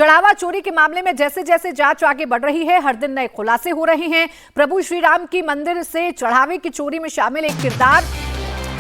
चढ़ावा चोरी के मामले में जैसे जैसे जांच आगे बढ़ रही है, हर दिन नए खुलासे हो रहे हैं। प्रभु श्री राम की मंदिर से चढ़ावे की चोरी में शामिल एक किरदार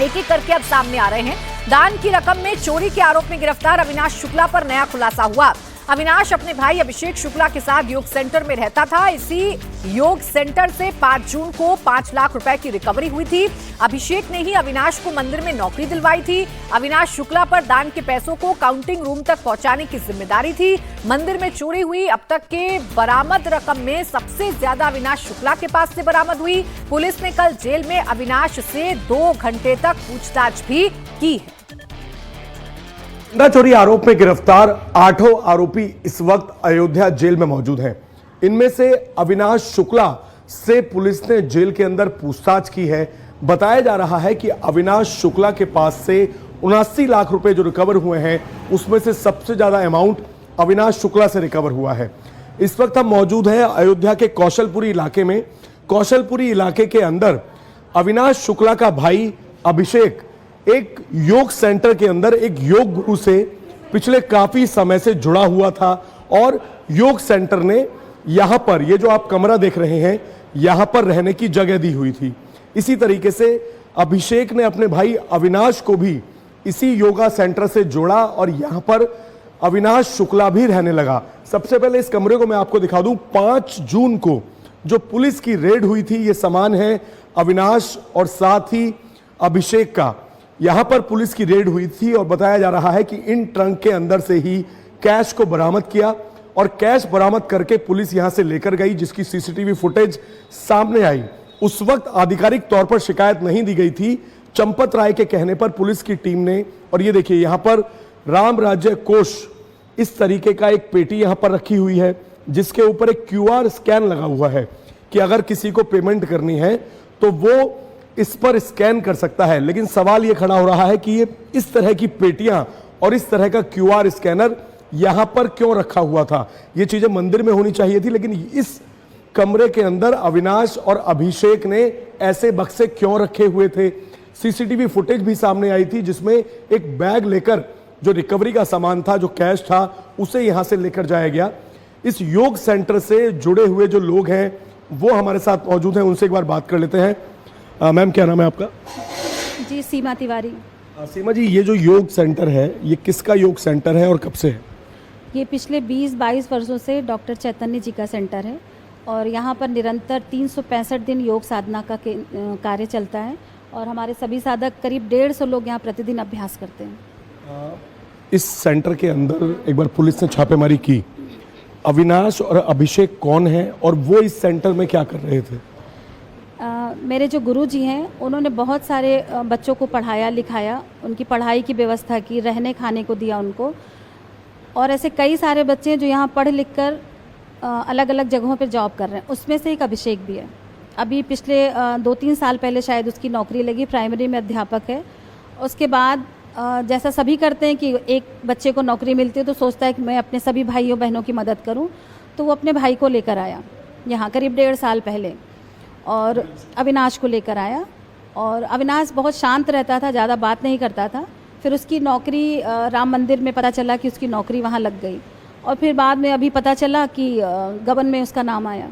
एक एक करके अब सामने आ रहे हैं। दान की रकम में चोरी के आरोप में गिरफ्तार अविनाश शुक्ला पर नया खुलासा हुआ। अविनाश अपने भाई अभिषेक शुक्ला के साथ योग सेंटर में रहता था। इसी योग सेंटर से 5 जून को 5 लाख रुपए की रिकवरी हुई थी। अभिषेक ने ही अविनाश को मंदिर में नौकरी दिलवाई थी। अविनाश शुक्ला पर दान के पैसों को काउंटिंग रूम तक पहुंचाने की जिम्मेदारी थी। मंदिर में चोरी हुई अब तक के बरामद रकम में सबसे ज्यादा अविनाश शुक्ला के पास से बरामद हुई। पुलिस ने कल जेल में अविनाश से 2 घंटे तक पूछताछ भी की है। चोरी आरोप में गिरफ्तार 8 आरोपी इस वक्त अयोध्या जेल में मौजूद हैं। इनमें से अविनाश शुक्ला से पुलिस ने जेल के अंदर पूछताछ की है। बताया जा रहा है कि अविनाश शुक्ला के पास से 79 लाख रुपए जो रिकवर हुए हैं, उसमें से सबसे ज्यादा अमाउंट अविनाश शुक्ला से रिकवर हुआ है। इस वक्त हम मौजूद हैं अयोध्या के कौशलपुरी इलाके में। कौशलपुरी इलाके के अंदर अविनाश शुक्ला का भाई अभिषेक एक योग सेंटर के अंदर एक योग गुरु से पिछले काफी समय से जुड़ा हुआ था और योग सेंटर ने यहां पर, ये जो आप कमरा देख रहे हैं, यहां पर रहने की जगह दी हुई थी। इसी तरीके से अभिषेक ने अपने भाई अविनाश को भी इसी योगा सेंटर से जोड़ा और यहां पर अविनाश शुक्ला भी रहने लगा। सबसे पहले इस कमरे को मैं आपको दिखा दूं। 5 जून को जो पुलिस की रेड हुई थी, ये सामान है अविनाश और साथ ही अभिषेक का। यहां पर पुलिस की रेड हुई थी और बताया जा रहा है कि इन ट्रंक के अंदर से ही कैश को बरामद किया और कैश बरामद करके पुलिस यहां से लेकर गई, जिसकी सीसीटीवी फुटेज सामने आई। उस वक्त आधिकारिक तौर पर शिकायत नहीं दी गई थी। चंपत राय के कहने पर पुलिस की टीम ने, और ये देखिए यहां पर राम राज्य कोष इस तरीके का एक पेटी यहां पर रखी हुई है, जिसके ऊपर एक QR स्कैन लगा हुआ है कि अगर किसी को पेमेंट करनी है तो वो इस पर स्कैन कर सकता है। लेकिन सवाल यह खड़ा हो रहा है कि ये इस तरह की पेटियां और इस तरह का QR स्कैनर यहां पर क्यों रखा हुआ था। ये चीजें मंदिर में होनी चाहिए थी, लेकिन इस कमरे के अंदर अविनाश और अभिषेक ने ऐसे बक्से क्यों रखे हुए थे। सीसीटीवी फुटेज भी सामने आई थी, जिसमें एक बैग लेकर जो रिकवरी का सामान था, जो कैश था, उसे यहां से लेकर जाया गया। इस योग सेंटर से जुड़े हुए जो लोग हैं वो हमारे साथ मौजूद हैं, उनसे एक बार बात कर लेते हैं। मैम, क्या नाम है आपका? जी, सीमा तिवारी। सीमा जी, ये जो योग सेंटर है, ये किसका योग सेंटर है और कब से है? ये पिछले 20-22 वर्षों से डॉक्टर चैतन्य जी का सेंटर है और यहाँ पर निरंतर 365 दिन योग साधना का कार्य चलता है और हमारे सभी साधक करीब 150 लोग यहाँ प्रतिदिन अभ्यास करते हैं। इस सेंटर के अंदर एक बार पुलिस ने छापेमारी की। अविनाश और अभिषेक कौन है और वो इस सेंटर में क्या कर रहे थे? मेरे जो गुरु जी हैं, उन्होंने बहुत सारे बच्चों को पढ़ाया लिखाया, उनकी पढ़ाई की व्यवस्था की, रहने खाने को दिया उनको। और ऐसे कई सारे बच्चे हैं जो यहाँ पढ़ लिख कर अलग अलग जगहों पर जॉब कर रहे हैं। उसमें से एक अभिषेक भी है। अभी पिछले 2-3 साल पहले शायद उसकी नौकरी लगी, प्राइमरी में अध्यापक है। उसके बाद जैसा सभी करते हैं कि एक बच्चे को नौकरी मिलती है तो सोचता है कि मैं अपने सभी भाइयों बहनों की मदद करूं, तो वो अपने भाई को लेकर आया यहाँ करीब 1.5 साल पहले और अविनाश को लेकर आया। और अविनाश बहुत शांत रहता था, ज़्यादा बात नहीं करता था। फिर उसकी नौकरी राम मंदिर में पता चला कि उसकी नौकरी वहाँ लग गई और फिर बाद में अभी पता चला कि गबन में उसका नाम आया।